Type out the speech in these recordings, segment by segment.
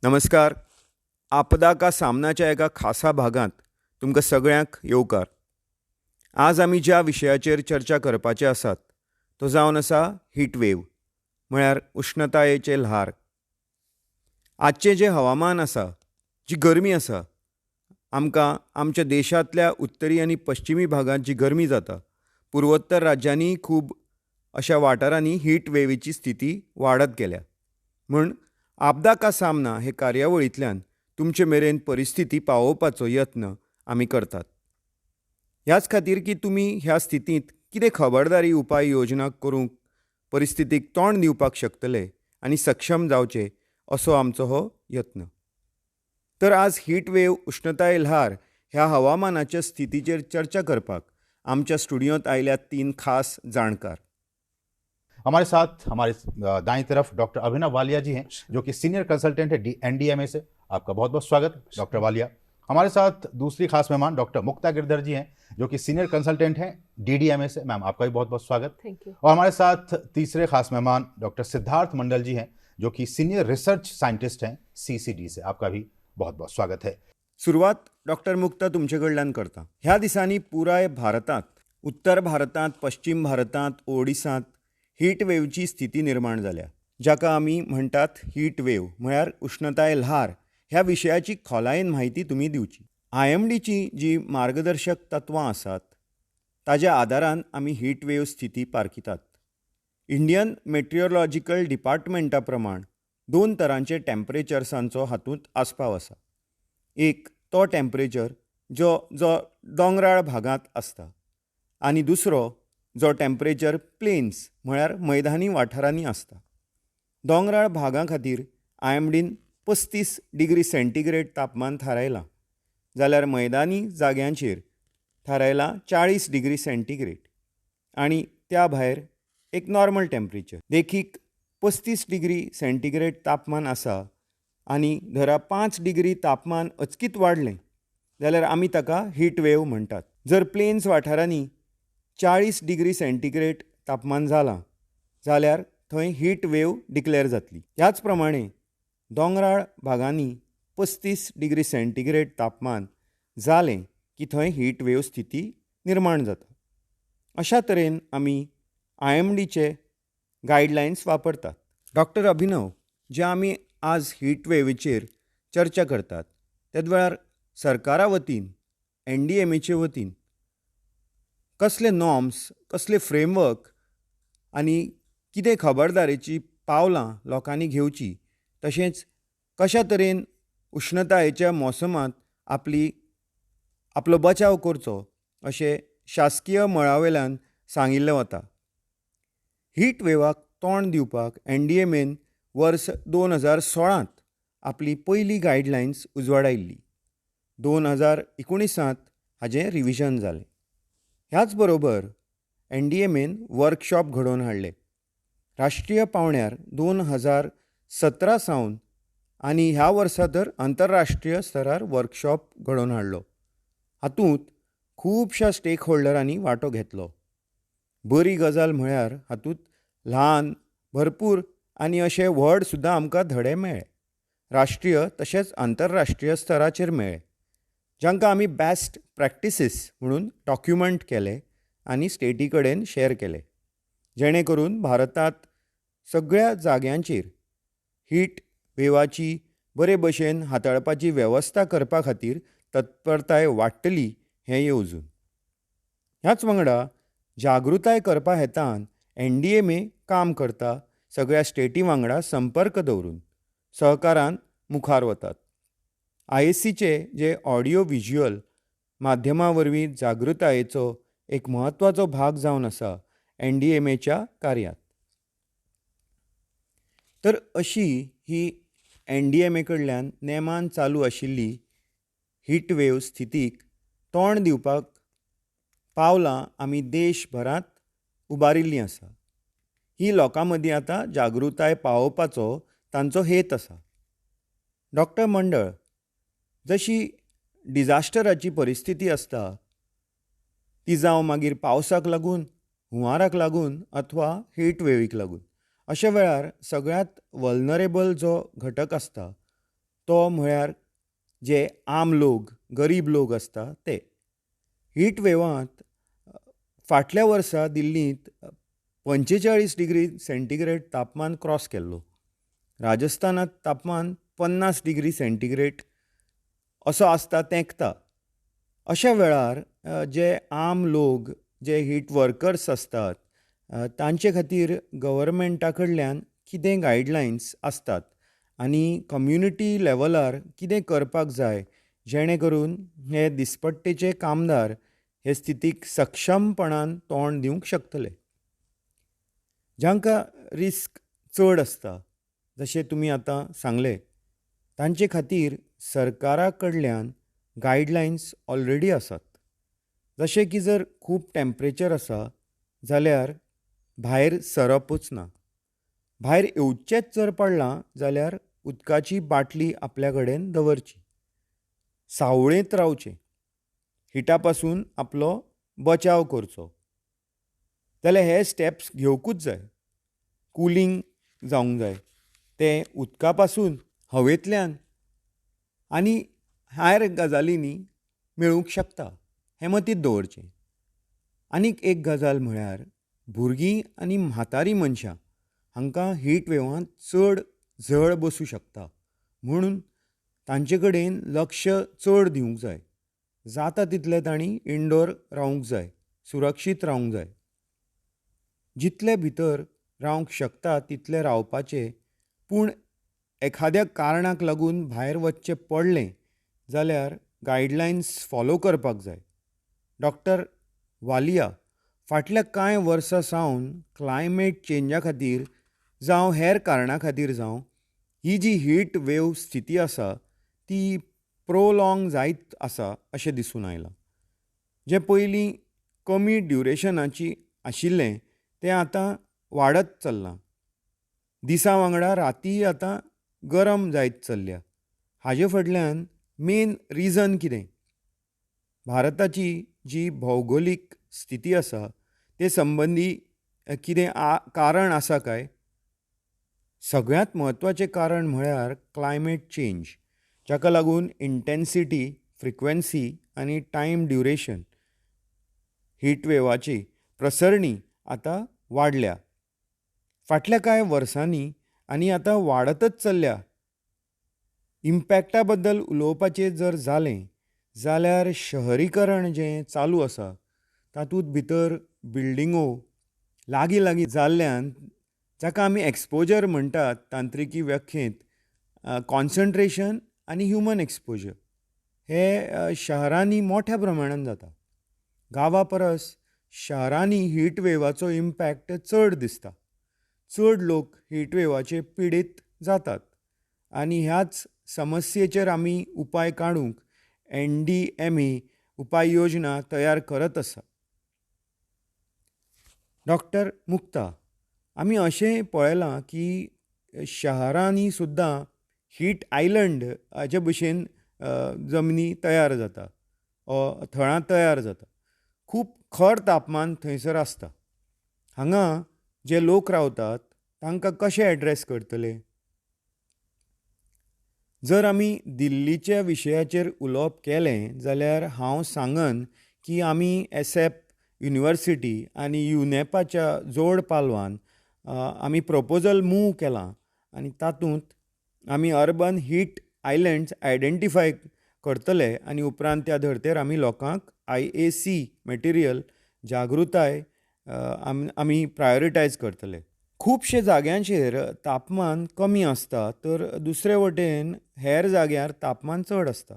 नमस्कार. आपदा का सामनाच्या एका खासा भागांत तुमकां सगळ्यांक येवकार. आज आमी ज्या विशयाचेर चर्चा करपाचे आसात तो जावन आसा हीट वेव, म्हळ्यार उश्णतायेचे ल्हार. आजचें जें हवामान आसा, जी गरमी आसा, आमकां आमच्या देशांतल्या उत्तरी आनी पश्चिमी भागांत जी गरमी जाता, पुर्वोत्तर राज्यांनी खूब अशा वाठारांनी हीट वेवीची स्थिती वाडत गेल्या. म्हूण आपदा का सामना हे कार्यावळींतल्यान तुमचे मेरेन परिस्थिती पावोवपाचो यत्न आमी करतात. ह्याच खातीर की तुमी ह्या स्थितींत कितें खबरदारी उपाय योजना करूंक परिस्थितीक तोंड दिवपाक शकतले आनी सक्षम जावचे असो आमचो हो यत्न. तर आज हीट वेव उश्णताय ल्हार ह्या हवामानाच्या स्थितीचेर चर्चा करपाक आमच्या स्टुडियोंत आयल्यात 3 खास जाणकार. हमारे साथ हमारे दाईं तरफ डॉक्टर अभिनव वालिया जी हैं, जो कि सीनियर कंसल्टेंट है एनडीएमए से. आपका बहुत बहुत स्वागत डॉक्टर वालिया. हमारे साथ दूसरी खास मेहमान डॉक्टर मुक्ता गिरधर जी हैं, जो कि सीनियर कंसल्टेंट हैं डीडीएमए से. मैम, आपका भी बहुत बहुत स्वागत. Thank you. और हमारे साथ तीसरे खास मेहमान डॉक्टर सिद्धार्थ मंडल जी हैं, जो कि सीनियर रिसर्च साइंटिस्ट हैं सीसीडी से. आपका भी बहुत बहुत स्वागत है. सुरुवात डॉक्टर मुक्ता तुमचे कडल्यान करता. ह्या दिसांनी पुराय भारतांत, उत्तर भारतांत, पश्चिम भारतांत, ओडिसांत हीट वेवची स्थिती निर्माण जाल्या, जाका आमी म्हणटात हीट वेव, म्हळ्यार उश्णताय ल्हार. ह्या विशयाची खोलायेन म्हायती तुमी दिवची. IMDची जी मार्गदर्शक तत्वां आसात ताज्या आदारान आमी हीट वेव स्थिती पारखितात. इंडियन मेट्रिओलॉजिकल डिपार्टमेंटा प्रमाण 2 तरांचे टेम्परेचर्सांचो हातूंत आस्पाव आसा. एक तो टेम्परेचर जो जो दोंगराळ भागांत आसता, आनी दुसरो जो टेम्परेचर प्लेन्स म्हळ्यार मैदानी वाठारांनी आसता. दोंगराळ भागां खातीर IMDन 35 डिग्री सेंटीग्रेड तापमान थारायलां, जाल्यार मैदानी जाग्यांचेर थारायलां 40 डिग्री सेंटीग्रेड. आनी त्या भायर एक नॉर्मल टेम्परेचर देखीक 35 डिग्री सेंटीग्रेड तापमान आसा, आनी धरा 5 डिग्री तापमान अचकीत वाडलें जाल्यार आमी ताका हीट वेव म्हणटात. जर प्लेन्स वाठारांनी 40 डिग्री सेंटीग्रेड तापमान जालां जाल्यार थंय हीट वेव डिक्लेअर जातली. ह्याच प्रमाणे दोंगराळ भागांनी 35 डिग्री सेंटीग्रेड तापमान जालें की थंय हीट वेव स्थिती निर्माण जाता. अशा तरेन आमी IMDचे गायडलायन्स वापरतात. डॉक्टर अभिनव, जे आमी आज हीट वेवीचेर चर्चा करतात, तेद वेळार सरकारा वतीन, NDMAचे वतीन कसले नॉर्म्स, कसले फ्रेमवर्क आनी कितें खबरदारेची पावलां लोकांनी घेवची, तशेंच कशा तरेन उश्णतायेच्या मोसमांत आपलो बचाव करचो, अशें शासकीय मळावेल्यान सांगिल्लें वता. हीट वेवाक तोंड दिवपाक NDMAन वर्स 2016 आपली पयली गायडलायन्स उजवाड आयिल्ली. 2019 हाचें रिविजन जालें. ह्याच बरोबर NDMAन वर्कशॉप घडोवन हाडले. राष्ट्रीय पावंड्यार 2017 सावन आनी ह्या वर्सा तर आंतरराष्ट्रीय स्तरार वर्कशॉप घडोवन हाडलो. हातूंत खुबश्या स्टेक होल्डरांनी वांटो घेतलो. बरी गजाल म्हळ्यार हातूंत ल्हान, भरपूर आनी अशे व्हड सुद्दां आमकां धडे मेळ्ळे. राष्ट्रीय तशेंच आंतरराष्ट्रीय स्तराचेर मेळ्ळे, जांकां आमी बेस्ट प्रॅक्टिसीस म्हणून डॉक्युमेंट केले आनी स्टेटी कडेन शेअर केले, जेणे करून भारतांत सगळ्या जाग्यांचेर हीट वेवाची बरे भशेन हाताळपाची वेवस्था करपा खातीर तत्परताय वाडटली हें येवजून. ह्याच वांगडा जागृताय करपा हेतान NDMA काम करता, सगळ्या स्टेटी वांगडा संपर्क दवरून सहकारान मुखार वतात. IACचे जे ऑडियो व्हिज्युअल माध्यमां वरवीं जागृतायेचो एक म्हत्वाचो भाग जावन आसा NDMAच्या कार्यांत. तर अशी ही NDMA कडल्यान नेमान चालू आशिल्ली हीट वेव स्थितीक तोंड दिवपाक पावलां आमी देशभरांत उबारिल्लीं आसा. ही लोकां मदीं आतां जागृताय पावोवपाचो तांचो हेत आसा. डॉक्टर मंडळ, जशी डिजास्टराची परिस्थिती आसता, ती जावं मागीर पावसाक लागून, हुंवाराक लागून अथवा हीट वेवीक लागून, अशा वेळार सगळ्यांत वल्नरेबल जो घटक आसता तो म्हळ्यार जे आम लोक गरीब लोक आसता ते. हीट वेवांत फाटल्या वर्सा दिल्लींत 45 डिग्री सेंटीग्रेड तापमान क्रॉस केल्लो. राजस्थानांत तापमान 50 डिग्री सेंटीग्रेड असो आसता तेंकता. अशा वेळार जे आम लोक जे हीट वर्कर्स आसतात तांचे खातीर गव्हर्मेंटा कडल्यान कितें गायडलायन्स आसतात आनी कम्युनिटी लेवलार कितें करपाक जाय जेणे करून हे दिसपट्टेचे कामदार हे स्थितीक सक्षमपणान तोंड दिवंक शकतले. जांकां रिस्क चड आसता जशें तुमी आतां सांगले तांचे खातीर सरकारा कडल्यान गायडलायन्स ऑलरेडी आसात. जशें की जर खूब टेम्परेचर आसा जाल्यार भायर सरपूच ना. भायर येवचेंच जर पडलां जाल्यार उदकाची बाटली आपल्या कडेन दवरची. सावळेंत रावचें. हिटा पासून आपलो बचाव करचो. जाल्यार हे स्टेप्स घेवकूच जाय. कुलींग जावंक जाय तें उदका पासून हवेंतल्यान आनी हेर गजालींनी मेळूंक शकता हें मतींत दवरचें. आनीक एक गजाल म्हळ्यार भुरगीं आनी म्हातारी मनशां हांकां हीट वेवांत चड झळ बसूं शकता म्हणून तांचे कडेन लक्ष चड दिवंक जाय. जाता तितले तांणी इनडोर रावंक जाय. सुरक्षीत रावंक जाय. जितले भितर रावंक शकता तितले रावपाचें. पूण एखाद्या कारणाक लागून भायर वचचें पडलें जाल्यार गायडलायन्स फॉलो करपाक जाय. डॉक्टर वालिया फाटल्या कांय वर्सां सावन क्लायमेट चेंजा खातीर जावं हेर कारणां खातीर जावं ही जी हीट वेव स्थिती आसा ती प्रोलॉंग जायत आसा अशें दिसून आयलां. जें पयलीं कमी ड्युरेशनाची आशिल्लें तें आतां वाडत चल्लां. दिसा वांगडा राती आतां गरम जायत चल्ल्या. हाजे फाटल्यान मेन रिजन कितें? भारताची जी भौगोलीक स्थिती आसा ते संबंदी कितें कारण आसा काय? सगळ्यांत म्हत्वाचें कारण म्हळ्यार क्लायमेट चेंज, जाका लागून इंटेन्सिटी, फ्रिक्वेन्सी आनी टायम ड्युरेशन हीट वेवाची प्रसरणी आतां वाडल्या. फाटल्या कांय वर्सांनी आनी आतां वाडतच चल्ल्या. इम्पॅक्टा बद्दल उलोवपाचें जर जालें जाल्यार शहरीकरण जें चालू आसा तातूंत भितर बिल्डिंगो लागीं लागीं जाल्ल्यान जाका आमी एक्सपोजर म्हणटात तांत्रिकी व्याख्येंत कॉन्सन्ट्रेशन आनी ह्युमन एक्सपोजर हे शहरांनी मोठ्या प्रमाणांत जाता. गांवां परस शहरांनी हीट वेवाचो इम्पॅक्ट चड दिसता. चड लोक हीट वेवाचे पिडीत जातात आनी ह्याच समस्येचेर आमी उपाय काडूंक NDMA उपाय योजना तयार करत आसा. डॉक्टर मुक्ता, आमी अशें पळयलां की शहरांनी सुद्दां हीट आयलंड हाचे भशेन जमनी तयार जाता, थळां तयार जाता. खूब खर तापमान थंयसर आसता. हांगा जे लोक रावतात तांकां कशें एड्रेस करतले? जर आमी दिल्लीच्या विशयाचेर उलोवप केलें जाल्यार हांव सांगन की आमी SF युनिवर्सिटी आनी युनेपाच्या जोड पालवान आमी प्रपोजल मूव केलां आनी तातूंत आमी अर्बन हीट आयलँड्स आयडेंटिफाय करतले आनी उपरांत त्या धर्तेर आमी लोकांक IAC मॅटेरियल जागृताय आमी प्रायोरिटायज करतले. खुबशे जाग्यांचेर तापमान कमी आसता तर दुसरे वटेन हेर जाग्यार तापमान चड आसता.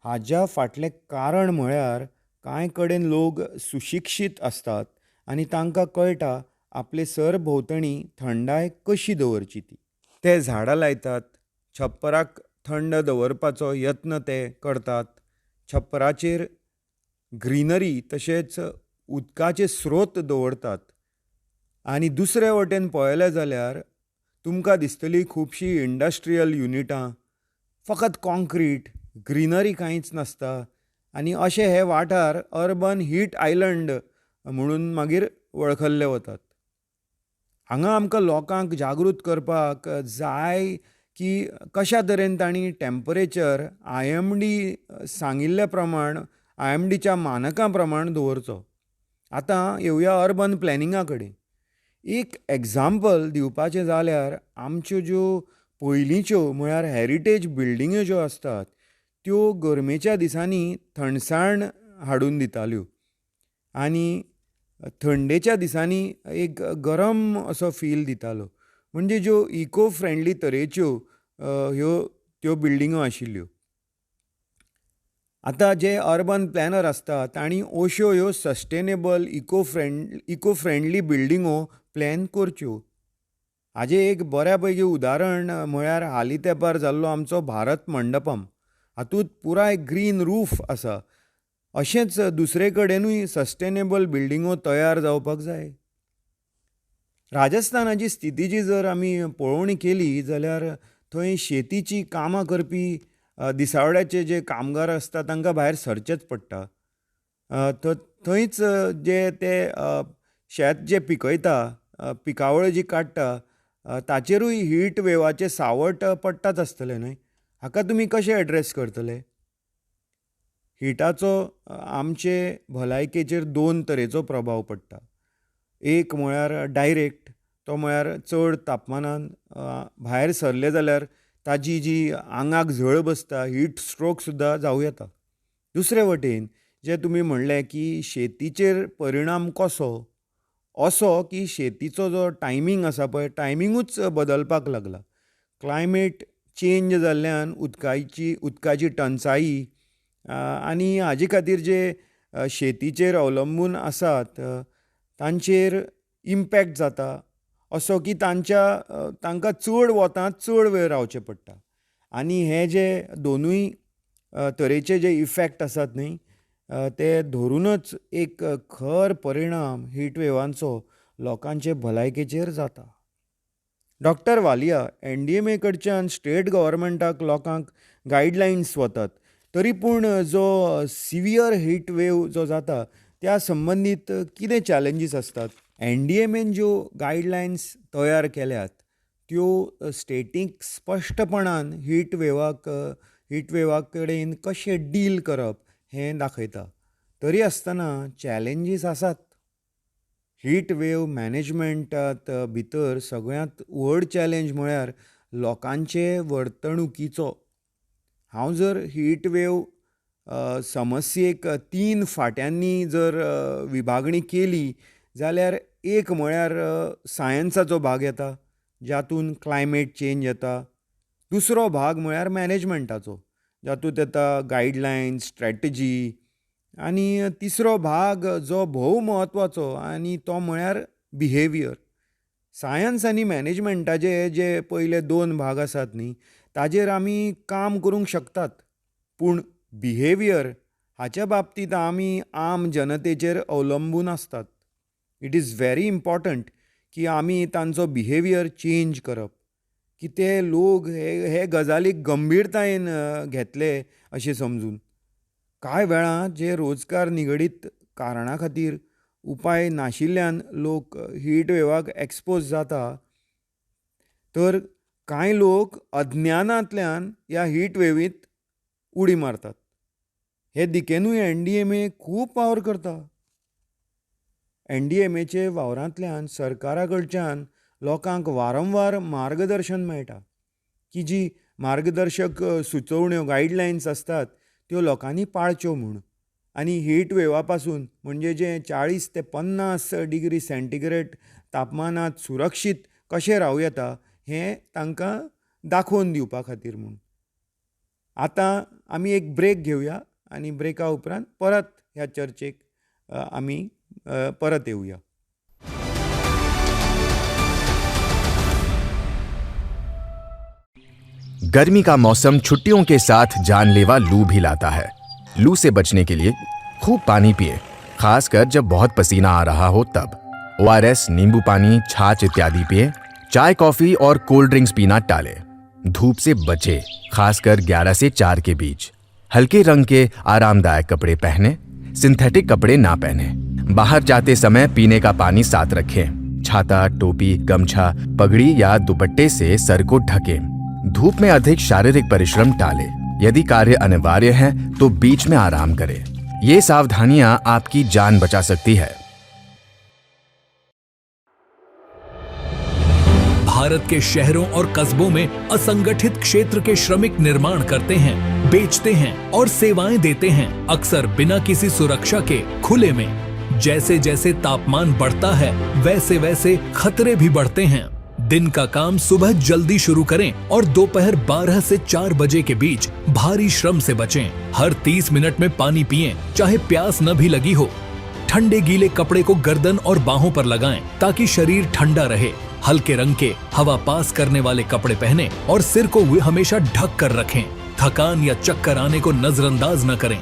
हाच्या फाटलें कारण म्हळ्यार कांय कडेन लोक सुशिक्षीत आसतात आनी तांकां कळटा आपले सरभोंवतणी थंडाय कशी दवरची ती. ते झाडां लायतात, छप्पराक थंड दवरपाचो यत्न ते करतात, छप्पराचेर ग्रीनरी तशेंच उदकाचे स्रोत दवरतात. आनी दुसरे वटेन पळयलें जाल्यार तुमकां दिसतलीं खुबशीं इंडस्ट्रियल युनिटां, फकत कॉंक्रीट, ग्रीनरी कांयच नासता आनी अशे हे वाठार अर्बन हीट आयलंड म्हणून मागीर वळखल्ले वतात. हांगा आमकां लोकांक जागृत करपाक जाय की कशा तरेन तांणी टेम्परेचर IMD सांगिल्ल्या प्रमाण IMDच्या मानकां प्रमाण दवरचो. आतां येवया अर्बन प्लॅनिंगा कडेन. एक एग्जाम्पल दिवपाचें जाल्यार आमच्यो ज्यो पयलींच्यो म्हळ्यार हेरिटेज बिल्डिंग्यो ज्यो आसतात त्यो गरमेच्या दिसांनी थंडसाण हाडून दिताल्यो आनी थंडेच्या दिसांनी एक गरम असो फील दितालो. म्हणजे ज्यो इको फ्रेंडली तरेच्यो त्यो बिल्डिंगो आशिल्ल्यो. आतां जे अर्बन प्लॅनर आसता तांणी अश्यो ह्यो सस्टेनेबल इको फ्रेंडली बिल्डिंगो प्लॅन करच्यो. हाजें एक बऱ्या पैकी उदाहरण म्हळ्यार हालीं तेंपार जाल्लो आमचो भारत मंडपम. हातूंत पुराय ग्रीन रूफ आसा. अशेंच दुसरे कडेनूय सस्टेनेबल बिल्डिंगो तयार जावपाक जाय. राजस्थानाची स्थितीची जर आमी पळोवणी केली जाल्यार थंय शेतीची कामां करपी दिसावड्याचे जे कामगार आसता तांकां भायर सरचेंच पडटा. थंयच जे ते शेत जे पिकयता पिकावळ जी काडटा ताचेरूय हीट वेवाचें सावट पडटाच आसतलें न्हय. हाका तुमी कशें एड्रेस करतले? हिटाचो आमचे भलायकेचेर 2 तरेचो प्रभाव पडटा. एक म्हळ्यार डायरेक्ट, तो म्हळ्यार चड तापमानान भायर सरले जाल्यार ताजी जी आंगाक झळ बसता हीट स्ट्रोक सुद्दां जावं येता. दुसरे वटेन जे तुमी म्हणलें की शेतीचेर परिणाम कसो, असो की शेतीचो जो टायमींग आसा पळय टायमिंगूच बदलपाक लागला. क्लायमेट चेंज जाल्ल्यान उदकाची टंचाई आनी हाजे खातीर जे शेतीचेर अवलंबून आसात तांचेर इम्पॅक्ट जाता. असो की तांकां चड वतांत चड वेळ रावचें पडटा. आनी हे जे दोनूय तरेचे जे इफॅक्ट आसात न्हय ते धरूनच एक खर परिणाम हीट वेवांचो लोकांचे भलायकेचेर जाता. डॉक्टर वालिया, NDMA कडच्यान स्टेट गव्हर्मेंटाक लोकांक गायडलायन्स वतात. तरी पूण जो सिवियर हीट वेव जो जाता त्या संबंदीत कितें चॅलेंजीस असतात? NDMAन ज्यो गायडलायन्स तयार केल्यात त्यो स्टेटीक स्पश्टपणान हीट वेवा कडेन कशें डील करप हें दाखयता. तरी आसतना चॅलेंजीस आसात. हीट वेव मॅनेजमेंटांत भितर सगळ्यांत व्हड चॅलेंज म्हळ्यार लोकांचे वर्तणुकीचो. हांव जर हीट वेव समस्येक 3 फाट्यांनी जर विभागणी केली जाल्यार एक म्हळ्यार सायन्साचो भाग येता जातून क्लायमेट चेंज येता. दुसरो भाग म्हळ्यार मॅनेजमेंटाचो जातूंत येता गायडलायन्स, स्ट्रॅटजी. आनी तिसरो भाग जो भोव म्हत्वाचो आनी तो म्हळ्यार बिहेवियर. सायन्स आनी मॅनेजमेंटाचे जे पयले 2 भाग आसात न्ही ताजेर आमी काम करूंक शकतात. पूण बिहेवियर हाच्या बाबतींत आमी आम जनतेचेर अवलंबून आसतात. इट इज व्हेरी इम्पॉर्टंट की आमी तांचो बिहेवियर चेंज करप की ते लोक हे गजालीक गंभीरतायेन घेतले अशें समजून. कांय वेळां जे रोजगार निगडीत कारणां खातीर उपाय नाशिल्ल्यान लोक हीट वेवाक एक्सपोज जाता तर कांय लोक अज्ञानांतल्यान ह्या हीट वेवींत उडी मारतात. हे दिकेनूय NDMA खूब वावर करता. NDMAचे वावरांतल्यान सरकारा कडच्यान लोकांक वारंवार मार्गदर्शन मेळटा की जी मार्गदर्शक सुचोवण्यो गायडलायन्स आसतात त्यो लोकांनी पाळच्यो म्हूण. आनी हीट वेवा पासून म्हणजे जे 40 ते 50 डिग्री सेंटीग्रेड तापमानांत सुरक्षीत कशें रावूं येता हें तांकां दाखोवन दिवपा खातीर म्हूण. आतां आमी एक ब्रेक घेवया आनी ब्रेका उपरांत परत ह्या चर्चेक आमी परत येवया. गर्मी का मौसम छुट्टियों के साथ जानलेवा लू भी लाता है. लू से बचने के लिए खूब पानी पिए, खासकर जब बहुत पसीना आ रहा हो तब. ORS, नींबू पानी, छाछ इत्यादि पिए. चाय, कॉफी और कोल्ड ड्रिंक्स पीना टालें. धूप से बचे, खासकर 11 से 4 के बीच. हल्के रंग के आरामदायक कपड़े पहने, सिंथेटिक कपड़े ना पहने. बाहर जाते समय पीने का पानी साथ रखें. छाता, टोपी, गमछा, पगड़ी या दुपट्टे से सर को ढकें. धूप में अधिक शारीरिक परिश्रम टालें। यदि कार्य अनिवार्य है तो बीच में आराम करें। ये सावधानियां आपकी जान बचा सकती है। भारत के शहरों और कस्बों में असंगठित क्षेत्र के श्रमिक निर्माण करते हैं, बेचते हैं और सेवाएं देते हैं, अक्सर बिना किसी सुरक्षा के खुले में। जैसे जैसे तापमान बढ़ता है वैसे वैसे खतरे भी बढ़ते हैं। दिन का काम सुबह जल्दी शुरू करें और दोपहर 12 से 4 बजे के बीच भारी श्रम से बचें। हर 30 मिनट में पानी पिएं, चाहे प्यास न भी लगी हो। ठंडे गीले कपड़े को गर्दन और बाहों पर लगाएं ताकि शरीर ठंडा रहे। हल्के रंग के हवा पास करने वाले कपड़े पहनें और सिर को हमेशा ढक कर रखें। थकान या चक्कर आने को नजरअंदाज न करें।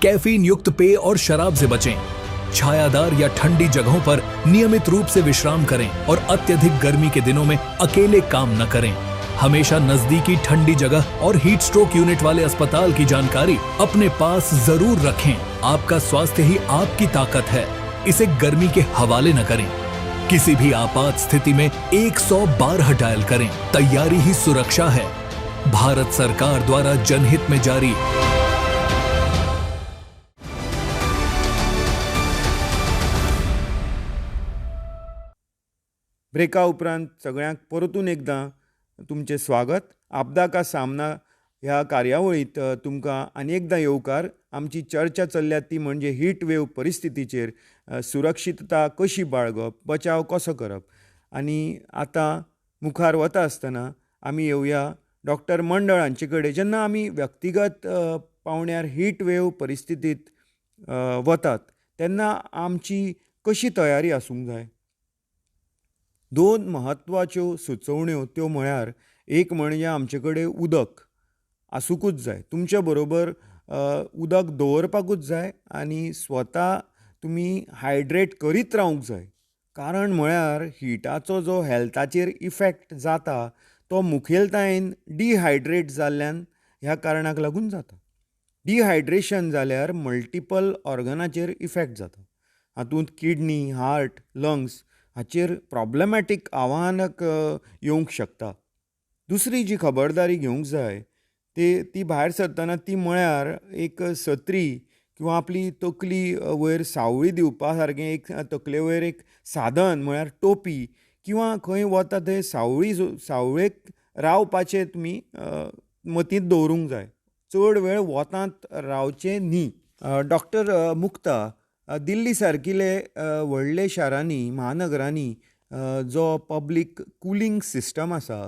कैफीन युक्त पेय और शराब से बचें। छायादार या ठंडी जगहों पर नियमित रूप से विश्राम करें और अत्यधिक गर्मी के दिनों में अकेले काम न करें। हमेशा नजदीकी ठंडी जगह और हीट स्ट्रोक यूनिट वाले अस्पताल की जानकारी अपने पास जरूर रखें। आपका स्वास्थ्य ही आपकी ताकत है, इसे गर्मी के हवाले न करें। किसी भी आपात स्थिति में 112 डायल करें। तैयारी ही सुरक्षा है। भारत सरकार द्वारा जनहित में जारी। ब्रेका उपरांत सगळ्यांक परतून एकदां तुमचें स्वागत. आपदा का सामना ह्या कार्यावळींत तुमकां आनी एकदां येवकार. आमची चर्चा चल्ल्या ती म्हणजे हीट वेव परिस्थितीचेर सुरक्षितता कशी बाळगप, बचाव कसो करप. आनी आतां मुखार वता आसतना आमी येवया डॉक्टर मंडळांचे कडेन. जेन्ना आमी व्यक्तिगत पावण्यार हीट वेव परिस्थितींत वतात तेन्ना आमची कशी तयारी आसूंक जाय. 2 म्हत्वाच्यो सुचोवण्यो त्यो म्हळ्यार एक म्हणजे आमचे कडेन उदक आसूंकूच जाय. तुमच्या बरोबर उदक दवरपाकूच जाय आनी स्वता तुमी हायड्रेट करीत रावूंक जाय. कारण म्हळ्यार हिटाचो जो हेल्थाचेर इफेक्ट जाता तो मुखेलतायेन डिहायड्रेट जाल्ल्यान ह्या कारणाक लागून जाता. डिहायड्रेशन जाल्यार मल्टिपल ऑर्गनाचेर इफेक्ट जाता. हातूंत किडनी, हार्ट, लंग्स हाचेर प्रॉब्लेमॅटीक आव्हानाक येवंक शकता. दुसरी जी खबरदारी घेवंक जाय ती भायर सरतना ती म्हळ्यार एक सत्री किंवा आपली तकली वयर सावळी दिवपा सारकें एक तकले वयर एक साधन म्हळ्यार टोपी किंवा खंय वता थंय सावळेक रावपाचें तुमी मतींत दवरूंक जाय. चड वेळ वतांत रावचें न्ही. डॉक्टर मुक्ता, दिल्ली सारकिले व्हडले शारांनी महानगरांनी जो पब्लीक कुलींग सिस्टम आसा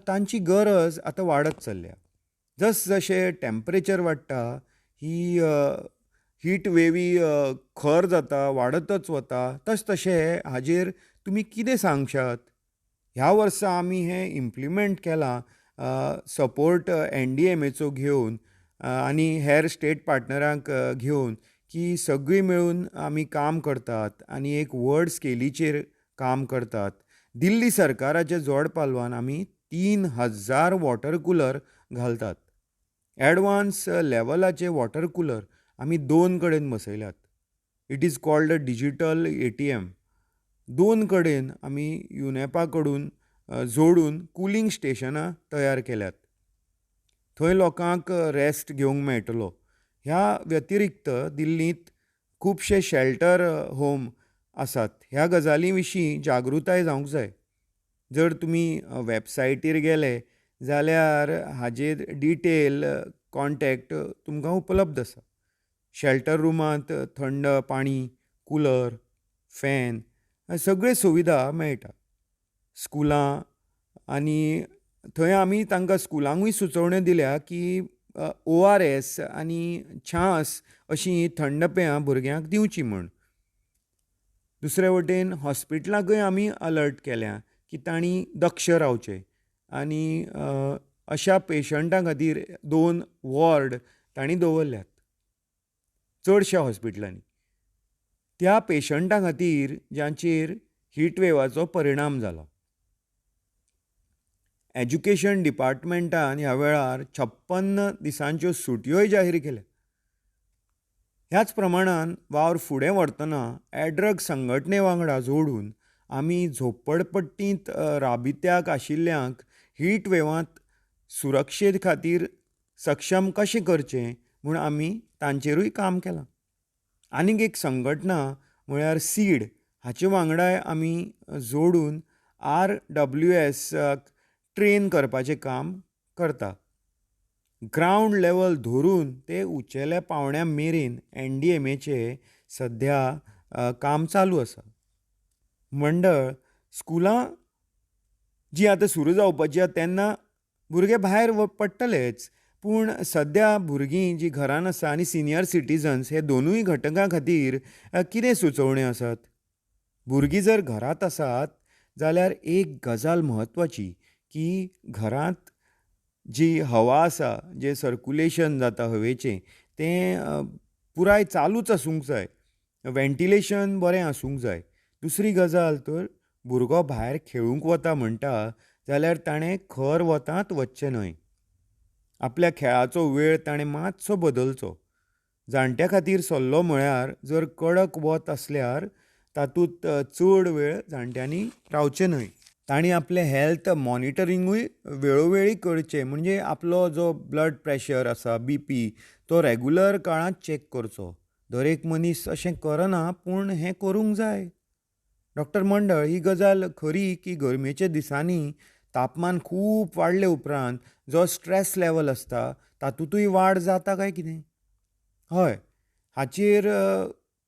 तांची गरज आतां वाडत चल्ल्या. जशें टेम्परेचर वाडटा ही हीट वेवी खर जाता, वाडतच वता. तशें हाजेर तुमी कितें सांगशात. ह्या वर्सा आमी हें इम्प्लिमेंट केलां सपोर्ट NDMAचो घेवन आनी हेर स्टेट पार्टनरांक घेवन की सगळीं मेळून आमी काम करतात आनी एक व्हड स्केलीचेर काम करतात. दिल्ली सरकाराच्या जोड पालवान आमी 3000 वॉटर कूलर घालतात. एडवान्स लेवलाचे वॉटर कूलर आमी 2 कडेन बसयल्यात. It is called a digital ATM. 2 कडेन आमी युनेपा कडून जोडून कुलींग स्टेशनां तयार केल्यात. थंय लोकांक रेस्ट घेवंक मेळटलो. ह्या व्यतिरिक्त दिल्लींत खुबशे शेल्टर होम आसात. ह्या गजाली विशीं जागृताय जावंक जाय. जर तुमी वेबसायटीर गेले जाल्यार हाजेर डिटेल कॉन्टॅक्ट तुमकां उपलब्ध आसा. शेल्टर रुमांत थंड पाणी, कूलर, फॅन सगळे सुविधा मेळटा. स्कुलां आनी थंय आमी तांकां स्कुलांकूय सुचोवण्यो दिल्या की ORS आनी छास अशीं थंड पेयां भुरग्यांक दिवची म्हूण. दुसरे वटेन हॉस्पिटलांकूय आमी अलर्ट केल्या की तांणी दक्ष रावचें आनी अशा पेशंटां खातीर 2 वॉर्ड तांणी दवरल्यात चडशा हॉस्पिटलांनी. त्या पेशंटां खातीर जांचेर हीट वेवाचो परिणाम जाला. एज्युकेशन डिपार्टमेंटान ह्या वेळार 56 दिसांच्यो सुटयोय जाहीर केल्या. ह्याच प्रमाणान वावर फुडें व्हरतना एड्रग संघटने वांगडा जोडून आमी झोपडपट्टींत राबित्याक आशिल्ल्यांक हीट वेवांत सुरक्षे खातीर सक्षम कशें करचें म्हूण आमी तांचेरूय काम केलां. आनीक एक संघटना म्हळ्यार सीड हाचे वांगडाय आमी जोडून RWS ट्रेन करपाचें काम करता. ग्रावंड लेवल धरून ते उंचेल्या पावंड्या मेरेन NDMAचें सद्या काम चालू आसा. मंडळ स्कुलां जीं आतां सुरू जावपाचीं आसा तेन्ना भुरगे भायर पडटलेच, पूण सद्या भुरगीं जीं घरान आसा आनी सिनियर सिटीजन्स हे दोनूय घटकां खातीर कितें सुचोवण्यो आसात? भुरगीं जर घरांत आसात जाल्यार एक गजाल म्हत्वाची की घरांत जी हवा आसा, जें सर्कुलेशन जाता हवेचें तें पुराय चालूच आसूंक जाय. वेंटिलेशन बरें आसूंक जाय. दुसरी गजाल तर भुरगो भायर खेळूंक वता म्हणटा जाल्यार ताणें खर वतांत वचचें न्हय. आपल्या खेळाचो वेळ ताणें मातसो बदलचो. जाणट्या खातीर सल्लो म्हळ्यार जर कडक वत आसल्यार तातूंत चड वेळ जाणट्यांनी रावचें न्हय. तांणी आपलें हेल्थ मॉनिटरिंगूय वेळोवेळी करचें, म्हणजे आपलो जो ब्लड प्रेशर आसा, BP तो रेगुलर काळांत चॅक करचो. दर एक मनीस अशें करना, पूण हें करूंक जाय. डॉक्टर मंडळ, ही गजाल खरी की गरमेच्या दिसांनी तापमान खूब वाडले उपरांत जो स्ट्रेस लेवल आसता तातूंतूय वाड जाता काय कितें? हय, हाचेर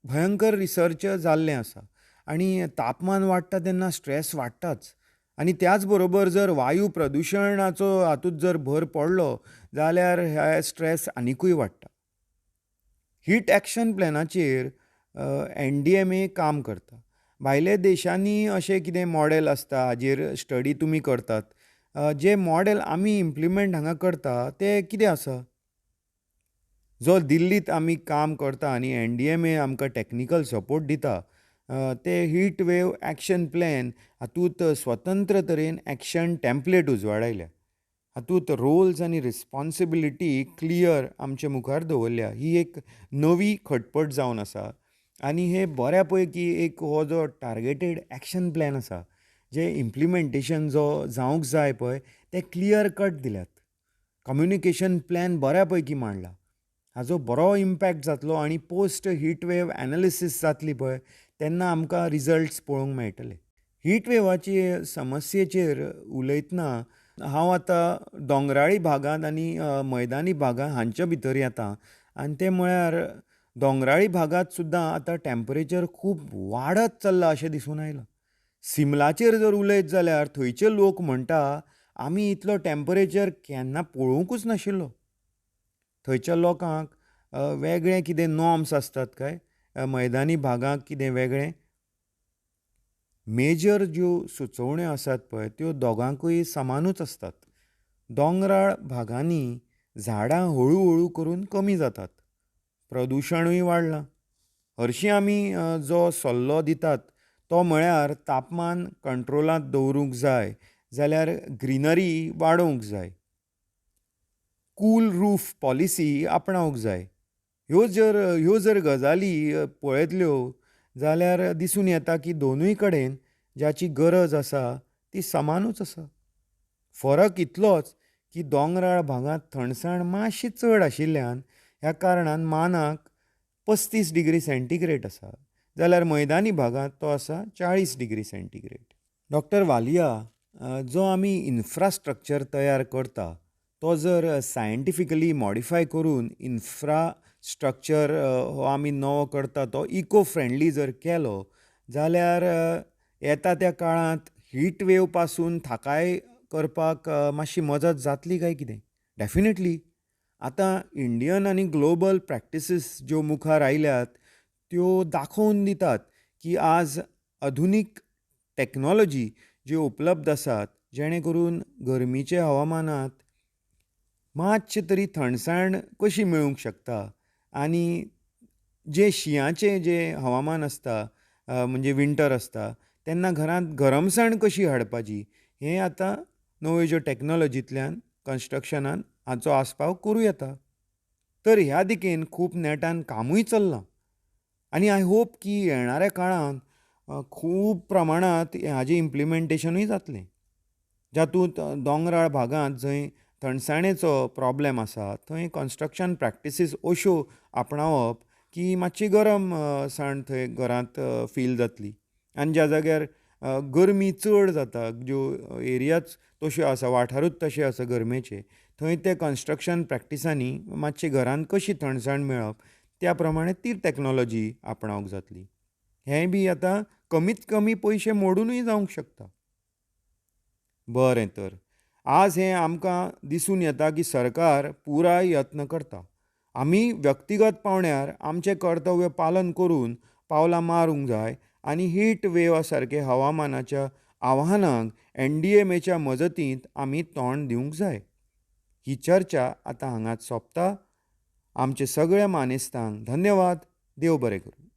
भयंकर रिसर्च जाल्लें आसा. आनी तापमान वाडटा तेन्ना स्ट्रेस वाडटाच. आनी त्याच बरोबर जर वायू प्रदुशणाचो हातूंत जर भर पडलो जाल्यार हे स्ट्रेस आनिकूय वाडटा. हीट एक्शन प्लॅनाचेर NDMA काम करता. भायल्या देशांनी अशें कितें मॉडेल आसता हाजेर स्टडी तुमी करतात. जे मॉडेल आमी इम्प्लिमेंट हांगा करता ते कितें आसा? जो दिल्लीत आमी काम करता आनी NDMA आमकां टॅक्निकल सपोर्ट दिता, ते हीट वेव एक्शन प्लॅन हातूंत स्वतंत्र तरेन एक्शन टॅम्पलेट उजवाडायल्या. हातूंत रोल्स आनी रिस्पॉन्सिबिलिटी क्लियर आमचे मुखार दवरल्या. ही एक नवी खटपट जावन आसा. आनी हे बऱ्या पैकी एक हो जो टार्गेटेड एक्शन प्लॅन आसा, जे इम्प्लिमेंटेशन जो जावंक जाय पळय ते क्लियर कट दिल्यात. कम्युनिकेशन प्लॅन बऱ्या पैकी मांडला. हाजो बरो इम्पॅक्ट जातलो आनी पोस्ट हीट वेव एनालिसीस जातली पळय तेन्ना आमकां रिजल्ट्स पळोवंक मेळटले. हीट वेवाची समस्येचेर उलयतना हांव आतां दोंगराळी भागांत आनी मैदानी भागां हांच्या भितर येता. आनी ते म्हळ्यार दोंगराळी भागांत सुद्दां आतां टॅम्परेचर खूब वाडत चल्लां अशें दिसून आयलां. सिमलाचेर जर उलयत जाल्यार थंयचे लोक म्हणटा आमी इतलो टॅम्परेचर केन्ना पळोवंकूच नाशिल्लो. थंयच्या लोकांक वेगळे कितें नॉर्म्स आसतात काय, मैदानी भागांक कितें वेगळें? मेजर ज्यो सुचोवण्यो आसात पळय त्यो दोगांकूय समानूच आसतात. दोंगराळ भागांनी झाडां हळू हळू करून कमी जातात. प्रदुशणूय वाडलां. हरशीं आमी जो सल्लो दितात तो म्हळ्यार तापमान कंट्रोलांत दवरूंक जाय जाल्यार ग्रिनरी वाडोवंक जाय. कूल रूफ पॉलिसी आपणावंक जाय. ह्यो जर गजाली पळयतल्यो जाल्यार दिसून येता की दोनूय कडेन ज्याची गरज आसा ती समानूच आसा. फरक इतलोच की दोंगराळ भागांत थंडसाण मातशी चड आशिल्ल्यान ह्या कारणान मानाक 35 डिग्री सेंटीग्रेड आसा, जाल्यार मैदानी भागांत तो आसा 40 डिग्री सेंटीग्रेड. डॉक्टर वालिया, जो आमी इन्फ्रास्ट्रक्चर तयार करता तो जर सायंटिफिकली मॉडिफाय करून इन्फ्रास्ट्रक्चर हो आमी नवो करता तो इको फ्रेंडली जर केलो जाल्यार येता त्या काळांत हीट वेव पासून थाकाय करपाक मातशी मजत जातली काय कितें? डेफिनेटली. आतां इंडियन आनी ग्लोबल प्रॅक्टिसीस ज्यो मुखार आयल्यात त्यो दाखोवन दितात की आज आधुनीक टॅक्नॉलॉजी ज्यो उपलब्ध आसात जेणे करून गरमीच्या हवामानांत मातशे तरी थंडसाण कशी मेळूंक शकता. आनी जे शिंयाचें जे हवामान आसता, म्हणजे विंटर आसता तेन्ना घरांत गरमसाण कशी हाडपाची हें आतां नव्यो ज्यो टॅक्नॉलॉजींतल्यान कन्स्ट्रक्शनान हाचो आस्पाव करूं येता. तर ह्या दिकेन खूब नेटान कामूय चल्लां. आनी आय होप की येणाऱ्या काळांत खूब प्रमाणांत हाजें इम्प्लिमेंटेशनूय जातलें. जातूंत दोंगराळ भागांत जंय थंडसाणेचो प्रॉब्लेम आसा थंय कन्स्ट्रक्शन प्रॅक्टिसीस अश्यो आपणावप की मातशी गरमसाण थंय घरांत फील जातली. आनी ज्या जाग्यार गरमी चड जाता, ज्यो एरियाच तश्यो आसा, वाठारूच तशे आसा गरमेचे, थंय ते कन्स्ट्रक्शन प्रॅक्टिसांनी मातशी घरांत कशी थंडसाण मेळप त्या प्रमाणे ती टॅक्नोलॉजी आपणावंक जातली. हेंय बी आतां कमीत कमी पयशे मोडूनय जावंक शकता. बरें तर आज हें आमकां दिसून येता की सरकार पुराय यत्न करता. आमी व्यक्तिगत पावण्यार आमचें कर्तव्य पालन करून पावलां मारूंक जाय आनी हीट वेव्ह सारके हवामानाच्या आव्हानांक NDMAच्या मजतींत आमी तोंड दिवंक जाय. ही चर्चा आतां हांगाच सोंपता. आमचे सगळ्या मानेस्तांक धन्यवाद. देव बरें करूं.